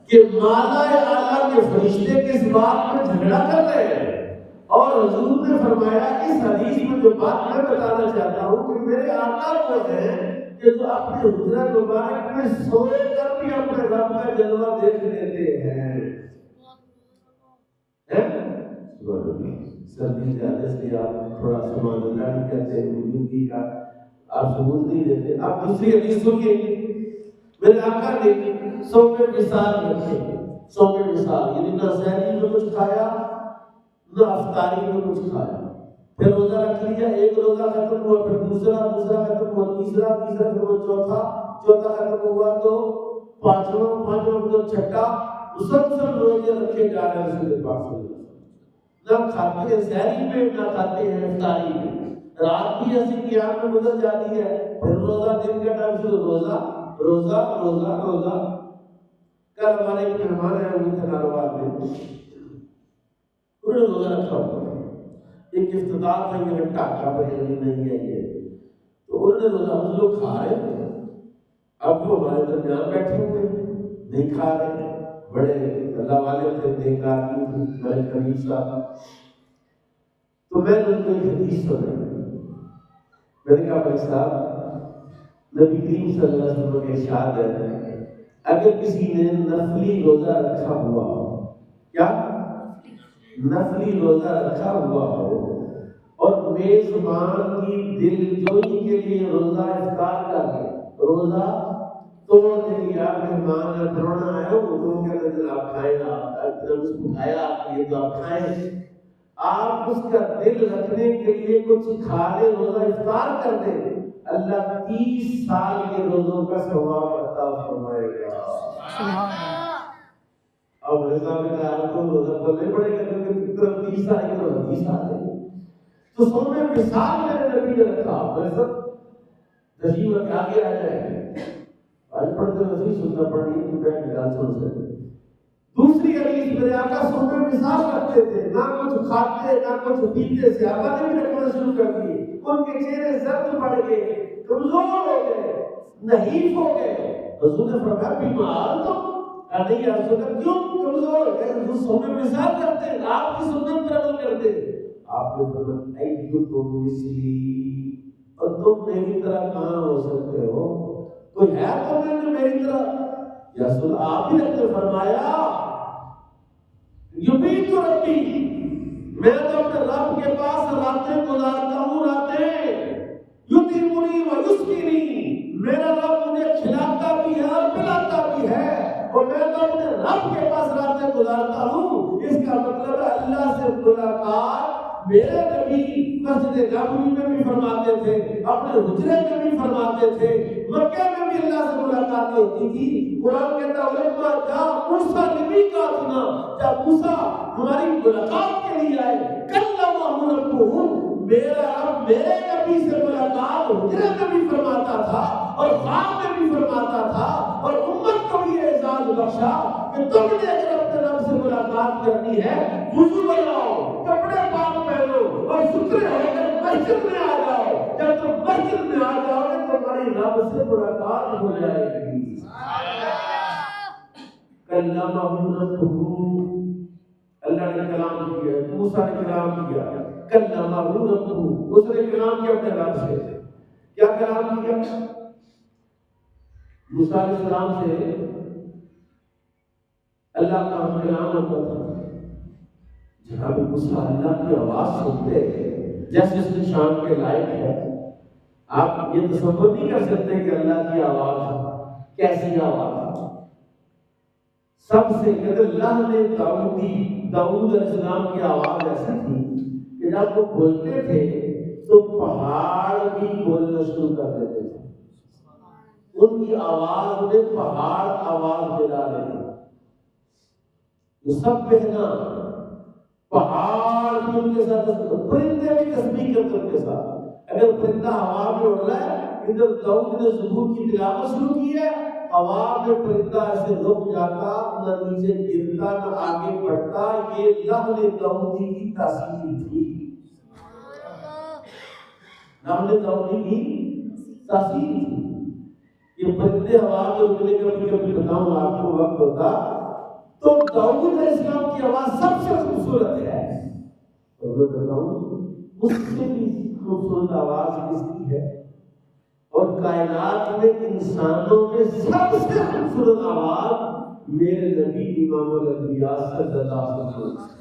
کہ مالا اعلیٰ کے فرشتے کس بات میں جھگڑا کر رہے ہیں، اور حضور نے فرمایا اس حدیث میں جو بات میں بتانا چاہتا ہوں کہ میرے آقا وہ ہیں کہ جو اپنے حجرہ مبارک میں سوئے کر بھی اپنے رب کا جلوہ دیکھ لیتے ہیں۔ سردی زیادہ سے آپ تھوڑا سبحان اللہ نہیں کہتے، وجودی کا آپ ثبوت نہیں دیتے۔ آپ دوسری حدیث سنیے، میرے آقا نے 100 مثال رکھے، 100 مثال، یعنی نہ سحری میں کچھ کھایا نہ افطاری میں کچھ کھایا، پھر روزہ رکھ لیا، ایک روزہ ختم ہوا، پھر دوسرا ختم ہوا، تیسرا ختم ہوا، چوتھا ختم ہوا تو پانچواں تو چھٹا، مسلسل روزے رکھے جا رہے ہیں رسول پاک صلی اللہ علیہ وسلم۔ نہ کھاتے ہیں سحری میں نہ کھاتے ہیں افطاری میں، رات بھی ایسی قیام میں گزر جاتی ہے، پھر روزہ دن کا ٹائم سے روزہ روزہ روزہ روزہ۔ کل ہمارے ایک مہمان آئے ہوئے تھے ناروال میں، انہوں نے روزہ رکھا ہوا تھا، ایک افتتاح تھا، یہ ٹاکا بریانی نہیں ہے یہ، تو انہوں نے روزہ، ہم لوگ کھا رہے تھے، اب وہ ہمارے درمیان بیٹھے ہوئے نہیں کھا رہے، بڑے اللہ والے تھے، نیک آدمی تھے، میرے قریب صاحب، تو میں نے ان کو ایک حدیث سنائی، میں نے کہا بھائی صاحب، نبی کریم صلی اللہ علیہ وسلم کے ارشاد ہے اگر کسی نے نفلی روزہ رکھا ہوا ہو، کیا نفلی روزہ رکھا ہوا ہو اور میزبان کی دل جوئی کے لیے روزہ افطار کر لے، روزہ توڑ دے، یا مہمان پرونا آئے ہو تو کہتے ہیں آپ کھائیں، آپ جب اس کو کھایا آپ یہ تو آپ کھائیں، آپ اس کا دل رکھنے کے لیے کچھ کھا لے، روزہ افطار کر دیں، اللہ 30 سال کے روزوں کا ثواب عطا فرمائے گا۔ اب رضا میں کہا تو روزہ کھولنے پڑے گا کیونکہ طرف 30 سال کی تو حدیث آتے ہیں، تو سو میں مثال میرے نبی نے رکھا، میں سب تشریف کے آگے آ جائیں، آج پڑھتے نہیں سننا پڑی کہ میں نکال سن سکتے۔ دوسری حدیث میرے آقا سو میں مثال رکھتے تھے، نہ کچھ کھاتے نہ کچھ پیتے، صحابہ نے بھی رکھنا شروع کر دیے، ان کے چہرے زرد پڑ گئے، کمزور ہو گئے، نحیف ہو گئے، حضور نے فرمایا بیمار تو نہیں، رسول اللہ کیوں کمزور ہو گئے؟ حضور سو میں مثال رکھتے ہیں، آپ کی سنت پر عمل کرتے ہیں، آپ نے فرمایا ایکم مثلی، اور تم میری طرح کہاں ہو سکتے ہو، کوئی ہے تو میری طرح، یا رسول آپ ہی نے فرمایا یبیت ربی، میں تو اپنے رب کے پاس راتیں گزارتا ہوں، راتیں یطعمنی و یسقینی، میرا رب مجھے کھلاتا بھی ہے اور پلاتا بھی ہے، اور میں تو اپنے رب کے پاس راتیں گزارتا ہوں۔ اس کا مطلب ہے اللہ سے ملاقات میرے نبی مسجد نبوی میں بھی فرماتے تھے، اپنے حجرے میں بھی فرماتے تھے، مکہ میں بھی اللہ سے ملاقات ہوتی تھی۔ قرآن کہتا ہے لما جاء موسیٰ لمیقاتنا، جب موسیٰ ہماری ملاقات کے لیے آئے، کلمہ ربہ، میرا رب میرے نبی سے ملاقات حجرے میں بھی فرماتا تھا اور خواب میں بھی فرماتا تھا، اور امت کو بھی اعزاز بخشا کہ تم نے اگر اپنے رب سے ملاقات کرنی ہے، وضو بناؤ، کپڑے پاک پہنو اور ستھرے ہو کر مسجد میں آ جاؤ، جب تم مسجد میں آ جاؤ گے تو تمہاری رب سے ملاقات ہو جائے گی۔ کلمہ ربہ، اللہ نے کلام کیا، موسیٰ نے کلام کیا، کلمہ ربہ، اس نے کلام کیا اپنے رب سے، کیا کلام کیا؟ موسیٰ علیہ السلام سے اللہ کا کلام ہوتا تھا، جناب موسیٰ اللہ کی آواز سنتے جیسے اس نشان کے لائق ہے، آپ یہ تصور نہیں کر سکتے کہ اللہ کی آواز کیسی آواز، سب سے کہتے اللہ نے داؤد علیہ السلام کی آواز ایسی تھی کہ جب وہ بولتے تھے تو پہاڑ بھی بولنا شروع کر دیتے تھے، ان کی آواز میں پہاڑ آواز دلا رہے ہیں، سب بہنا، پہاڑ بھی ان کے ساتھ، پرندے بھی تسبیح کرتے ان کے ساتھ، اگر پرندہ ہوا میں اڑ رہا ہے، ادھر داؤد نے زبور کی تلاوت شروع کی ہے، ہوا میں پرندہ ایسے رک جاتا، نہ نیچے گرتا نہ آگے بڑھتا، یہ لحن داؤدی کی تاثیر تھی، لحن داؤدی کی تاثیر تھی۔ یہ پرندے ہوا میں اڑنے کا بھی کبھی بتاؤں آپ کو وقت ہوتا تو داؤد علیہ السلام کی آواز سب سے خوبصورت ہے، اور میں بتاؤں اس سے بھی خوبصورت آواز کس کی ہے؟ اور کائنات میں انسانوں میں سب سے خوبصورت آواز میرے نبی امام الانبیاء صلی اللہ علیہ وسلم۔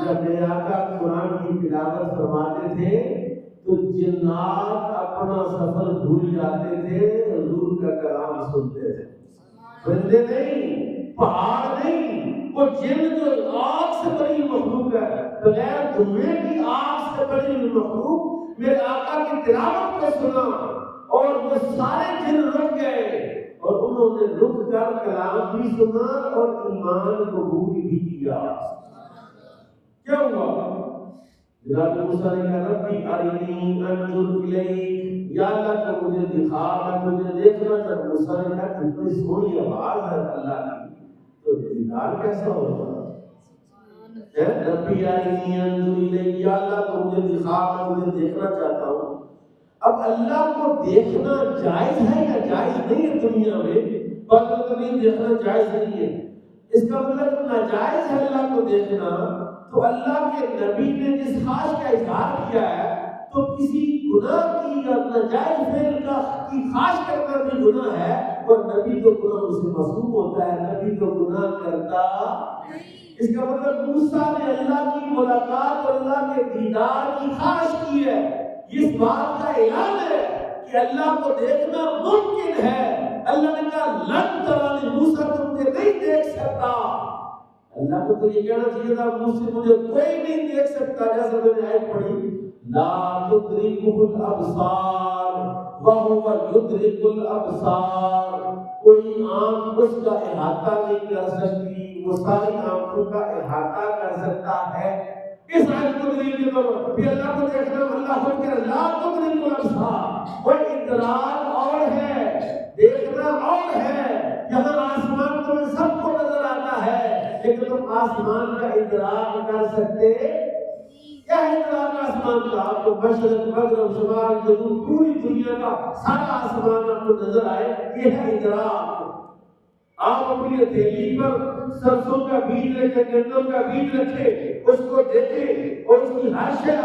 جب میرے آقا قرآن کی تلاوت فرماتے تھے تو جنات اپنا سفر بھول جاتے تھے، حضور کا کلام سنتے تھے۔ بندے نہیں، پہاڑ نہیں، وہ جن جو آگ سے بڑی مخلوق ہے، بغیر دھوئے کی آگ سے بڑی مخلوق میرے آقا کی تلاوت کو سنا اور وہ سارے جن رک گئے اور انہوں نے رک کر کلام بھی سنا اور ایمان قبول بھی کیا۔ کیا ہوا؟ جناب موسیٰ نے کہا ربی ارنی انظر الیک، یا اللہ تو مجھے دکھا، میں تجھے دیکھنا چاہتا ہوں۔ موسیٰ نے کہا کتنی سونی آواز ہے اللہ کی، تو دیدار کیسا ہوگا؟ ربی ارنی انظر الیک، یا اللہ تو مجھے دکھا، میں تجھے دیکھنا چاہتا ہوں۔ اب اللہ کو دیکھنا جائز ہے یا جائز نہیں ہے دنیا میں؟ بعض لوگ نہیں دیکھنا جائز نہیں ہے، اس کا مطلب ناجائز ہے اللہ کو دیکھنا۔ تو اللہ کے نبی نے جس خواہش کا اظہار کیا ہے تو کسی گناہ کی یا ناجائز فعل کی خواہش کرنا بھی گناہ ہے، اور نبی تو گناہ سے معصوم ہوتا ہے، نبی تو گناہ کرتا۔ اس کا مطلب موسیٰ نے اللہ کی ملاقات اور اللہ کے دیدار کی خواہش کی ہے، اس بات کا اعلان ہے کہ اللہ کو دیکھنا ممکن ہے۔ اللہ نے کہا لن ترانی، موسیٰ تم مجھے نہیں دیکھ سکتا۔ اللہ کو تو یہ کہنا چاہیے تھا مجھ سے مجھے کوئی نہیں دیکھ سکتا، جیسے میں نے آیت پڑھی لا تدرکہ الابصار وہو یدرک الابصار، کوئی آنکھ اس کا احاطہ نہیں کر سکتی، وہ ساری آنکھوں کا احاطہ کر سکتا ہے۔ اس آیت کو دلیل کے طور پر بھی اللہ کو دیکھنا، اللہ کو کہہ لا تدرک الابصار، وہ ادراک اور ہے، دیکھنا اور ہے۔ یہاں آسمان تمہیں سب کو نظر آتا ہے، لیکن تم آسمان کا ادراک کر سکتے؟ کیا ہے ادراک آسمان کا؟ آپ کو مشرق مغرب شمال جنوب پوری دنیا کا سارا آسمان آپ کو نظر آئے، یہ ہے ادراک۔ آپ اپنی ہتھیلی پر سرسوں کا بیج رکھے، گندم کا بیج رکھے، اس کو دیکھیں اور اس کی حاشیہ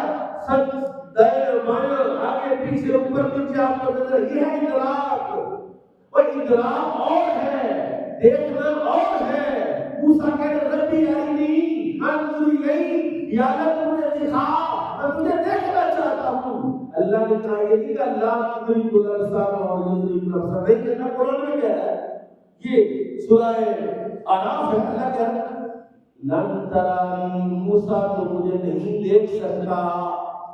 سب دائیں بائیں آگے پیچھے اوپر نیچے آپ کو نظر، یہ ہے ادراک۔ اور ادراک اور ہے، دیکھنا اور ہے۔ موسیٰ کہہ رہے ربی ارنی انظر الیک، یا اللہ تو مجھے دکھا، میں تجھے دیکھنا چاہتا ہوں۔ اللہ نے کہا یہ نہیں کہ اللہ تدرک الابصار اور یدرک الابصار، نہیں کہنا، قرآن میں کہہ رہا ہے، یہ سورہ اعراف ہے، اللہ کہہ رہا ہے لن ترانی، موسیٰ تو مجھے نہیں دیکھ سکتا۔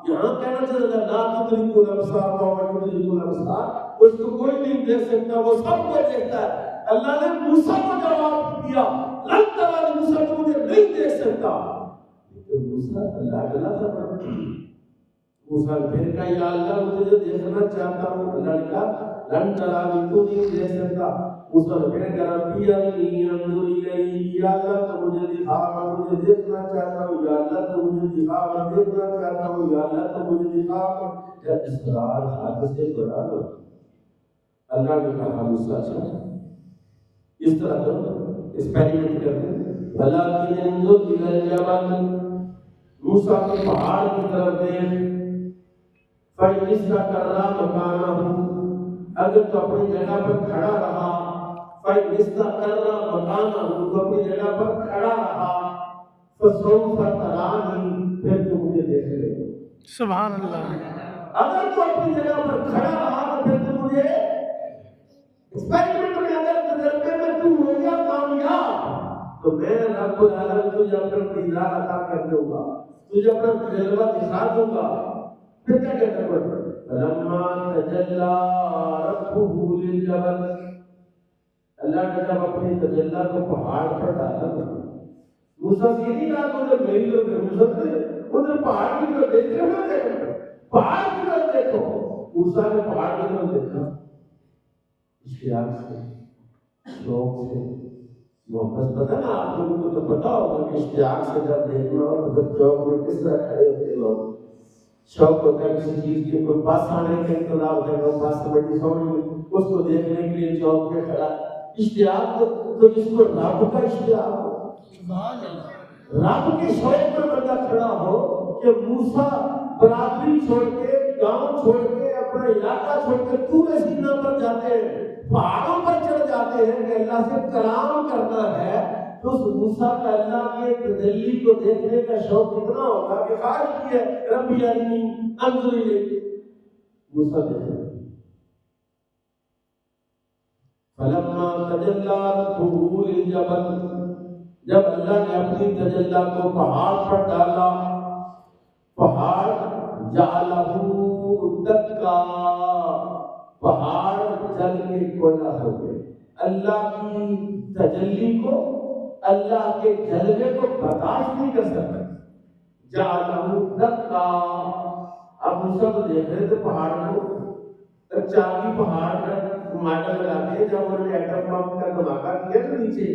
یہاں کہنا چاہتا ہے لا تدرک الابصار وہو یدرک الابصار، اس کو کوئی نہیں دیکھ سکتا، وہ سب کو دیکھتا ہے۔ اللہ نے موسیٰ کو جواب دیا لن ترانی، موسیٰ تو مجھے نہیں دیکھ سکتا۔ لیکن موسیٰ اللہ تعالیٰ تھا، موسیٰ پھر کہا یا اللہ مجھے دیکھنا چاہتا ہوں۔ اللہ نے کہا لن ترانی، تو نہیں دیکھ سکتا۔ موسیٰ پھر کہا ربی ارنی انظر الیک، یا اللہ تو مجھے دکھا، میں تجھے دیکھنا چاہتا ہوں، یا اللہ تو مجھے دکھا، میں دیکھنا چاہتا ہوں، یا اللہ تو مجھے دکھا۔ جب اصرار حد سے بڑا ہو، اللہ نے کہا موسیٰ اچھا اس طرح کرو، ایکسپیریمنٹ کرتے ہیں، ولکن انظر الی الجبل، موسیٰ کے پہاڑ کی طرف دیکھ، فَإِنِ اسْتَقَرَّ مَكَانَهُ، اگر تو اپنی جگہ پر کھڑا رہا، فَإِنِ اسْتَقَرَّ مَكَانَهُ، تو اپنی جگہ پر کھڑا رہا، فَسَوْفَ تَرَانِی، پھر تو مجھے دیکھ لے۔ سبحان اللہ، اگر تو اپنی جگہ پر کھڑا رہا تو پھر تو مجھے، ایکسپیریمنٹ میں اگر تجربے میں تو ہو گیا کامیاب تو میں رب العالمین تجھے اپنا دیدار عطا کر دوں گا، تجھے اپنا جلوہ دکھا دوں گا۔ پھر کیا کہتا ہے فلما تجلی ربہ للجبل، اللہ نے جب اپنی تجلی کو پہاڑ پر ڈالا، موسیٰ سے نہیں کہا تو جب میری طرف موسیٰ نے ادھر پہاڑ کی طرف دیکھتے ہوئے دیکھو، پہاڑ کی طرف دیکھو۔ موسیٰ نے پہاڑ کی طرف دیکھا، اشتیاق سے، شوق سے، محبت، پتہ نا آپ لوگوں کو تو پتا ہوگا کہ اشتیاق سے جب دیکھنا اور جب چوک میں کس طرح کھڑے ہوتے ہیں لوگ، شوق ہوتا ہے کسی چیز کی، کوئی بس آنے کا انتظار ہوتا ہے، بس بڑی سونی اس کو دیکھنے کے لیے چوک میں کھڑا، اشتیاق تو جس کو رب کا اشتیاق ہو، رب کے شوق پر بندہ کھڑا ہو کہ موسیٰ برادری چھوڑ کے، گاؤں چھوڑ کے، اپنا علاقہ چھوڑ کے طور سینا پر جاتے ہیں، پہاڑوں پر چڑھ جاتے ہیں کہ اللہ سے کلام کرنا ہے، تو اس موسیٰ کا اللہ کے تجلی کو دیکھنے کا شوق کتنا ہوگا کہ خواہش کی ہے ربی ارنی انظر الیک، موسیٰ دیکھا فلما تجلی ربہ للجبل، جب اللہ نے اپنی تجلی کو پہاڑ پر ڈالا، پہاڑ جعلہ دکا، پہاڑ جل کے کوئلہ ہو گئے۔ اللہ کی تجلی کو، اللہ کے جلوے کو برداشت نہیں کر سکتے، جعلہ دکا۔ اب موسیٰ تو دیکھ رہے تھے پہاڑ کو، چاندی پہاڑ کا ماڈل لگا کے جب انہوں نے ایٹم بم کا دھماکہ کیا تو نیچے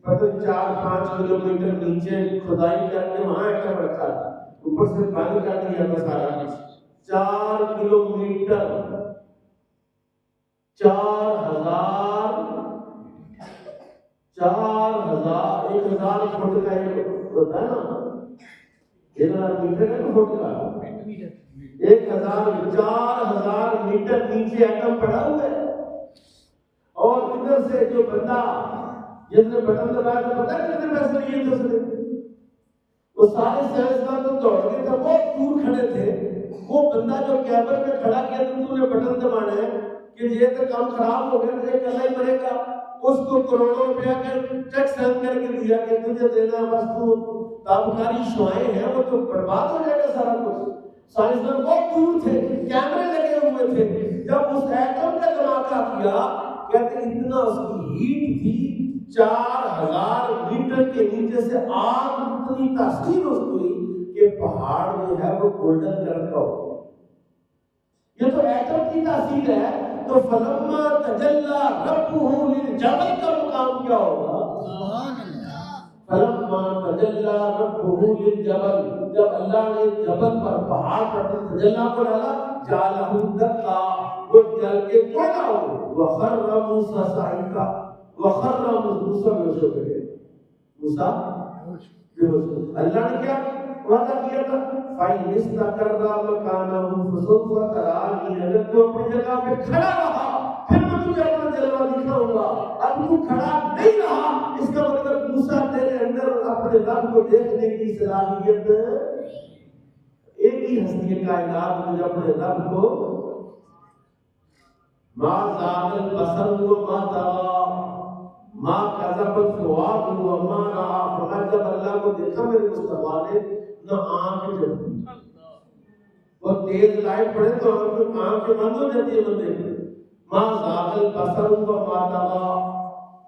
مطلب 4-5 کلومیٹر نیچے کھدائی کر کے وہاں ایٹم رکھا تھا، اوپر سے بند کر دیا تھا سارا کچھ، 4 کلومیٹر، 1000 فٹ کا ایک ہوتا ہے نا، 1000 میٹر ہے نا فٹ کا، 4000 میٹر نیچے ایٹم پڑا ہوا ہے، اور ادھر سے جو بندہ جس نے بٹن دبایا تو پتہ ہے کتنے پیسے لیے تھے اس نے، وہ سارے سائنسدان تو دوڑ کے تھے، بہت دور کھڑے تھے، وہ بندہ جو کیبن میں کھڑا کیا تو نے بٹن دبانا ہے کہ یہ تو کام خراب ہو گیا، تو ایک اللہ ہی مرے گا، اس کو کروڑوں روپیہ کا چیک سینڈ کر کے دیا کہ تجھے دینا، بس تو تابکاری شعائیں ہیں وہ تو برباد ہو جائے گا سارا کچھ۔ سائنسدان بہت دور تھے، کیمرے لگے ہوئے تھے، جب اس ایٹم کا دھماکہ کیا کہتے اتنا اس کی ہیٹ تھی، 4000 میٹر کے نیچے سے آگ اتنی تاثیر اس کو ہوئی کہ پہاڑ جو ہے وہ گولڈن کلر کا ہو گیا۔ یہ تو ایٹم کی تاثیر ہے، تو فلما تجلی ربہ للجبل کا مقام کیا ہوگا؟ فلما تجلی ربہ للجبل، جب اللہ نے جبل پر پہاڑ پر تجلی کو ڈالا، جعلہ دکا، وہ جل کے کوئلہ ہو، وخر موسیٰ صعقا، وخر موسیٰ بے ہوش ہو گئے، موسیٰ بے ہوش ہو گئے۔ اللہ نے کیا وعدہ کیا تھا؟ فَإِنِ اسْتَقَرَّ مَكَانَهُ فَسَوْفَ تَرَانِي، اگر تو اپنی جگہ پہ کھڑا رہا پھر میں تجھے اپنا جلوہ دکھاؤں گا، اب تو کھڑا نہیں رہا، اس کا مطلب موسیٰ تیرے اندر اپنے رب کو دیکھنے کی صلاحیت، ایک ہی ہستی کائنات میں اپنے رب کو، ما زاغ البصر وما طغى ما كذب الفؤاد وما رأى، فرمایا جب اللہ کو دیکھا میرے مصطفیٰ نے نہ آنکھ جھپکی، وہ تیز لائٹ پڑے تو آنکھ بند ہو جاتی ہے بندے کی، ما زاغ البصر وما طغى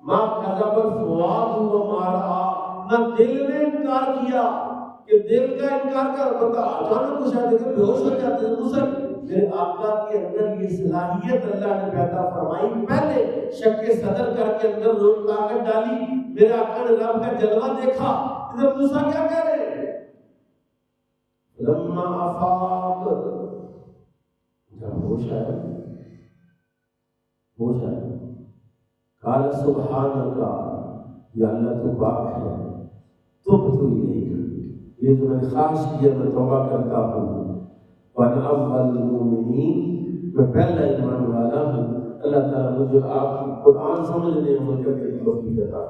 ما كذب الفؤاد وما رأى، نہ دل نے انکار کیا کہ دل کا انکار کر بندہ اچانک کچھ آ دیکھے بے ہوش ہو جاتے ہیں، دوسرا میرے آقا کے اندر یہ صلاحیت اللہ نے پیدا فرمائی، پہلے شک صدر کر کے اندر روح طاقت ڈالی، میرے آقا نے رب کا جلوہ دیکھا، ادھر موسیٰ کیا کہہ رہے ہیں؟ لما افاق، جب ہوش آیا، ہوش آیا، قال سبحانک، یا اللہ تو پاک ہے، تبت الیک، یہ جو میں نے خواہش کیا میں توبہ کرتا ہوں، وَأَنَا أَوَّلُ الْمُؤْمِنِينَ، میں پہلا ایمان والا ہوں۔ اللہ تعالیٰ مجھے آپ قرآن سمجھنے عمل کرنے کی توفیق عطا